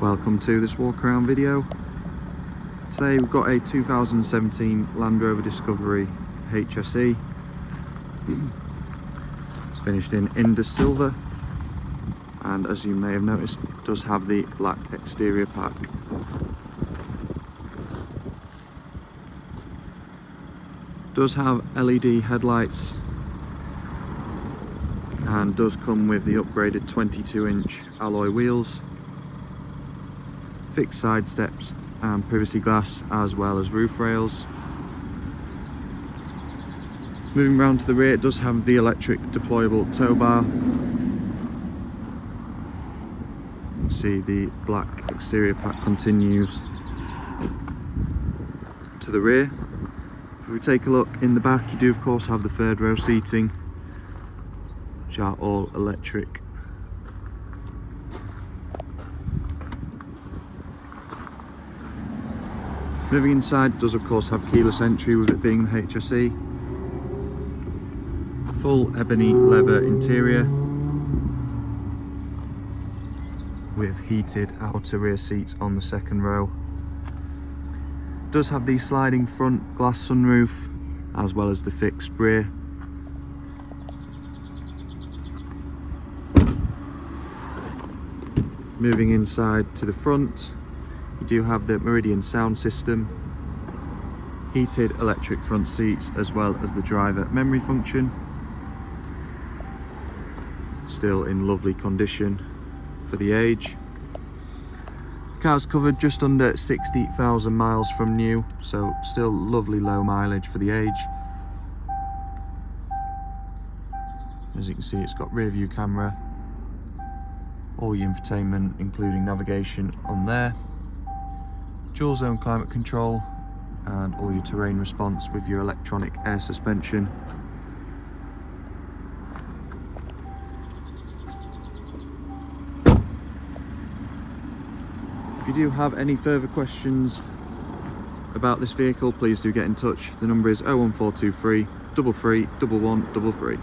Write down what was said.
Welcome to this walk around video. Today we've got a 2017 Land Rover Discovery HSE. It's finished in Indus Silver, and as you may have noticed, it does have the black exterior pack. Does have LED headlights and does come with the upgraded 22-inch alloy wheels, fixed side steps and privacy glass, as well as roof rails. Moving round to the rear, it does have the electric deployable tow bar. See the black exterior pack continues to the rear. If we take a look in the back, you do of course have the third row seating, which are all electric. Moving inside, does of course have keyless entry with it being the HSE. Full ebony leather interior with heated outer rear seats on the second row. Does have the sliding front glass sunroof as well as the fixed rear. Moving inside to the front, you do have the Meridian sound system, heated electric front seats, as well as the driver memory function. Still in lovely condition for the age. The car's covered just under 60,000 miles from new, so still lovely low mileage for the age. As you can see, it's got rear view camera, all your infotainment including navigation on there, dual zone climate control, and all your terrain response with your electronic air suspension. If you do have any further questions about this vehicle, please do get in touch. The number is 01423 33 11 33.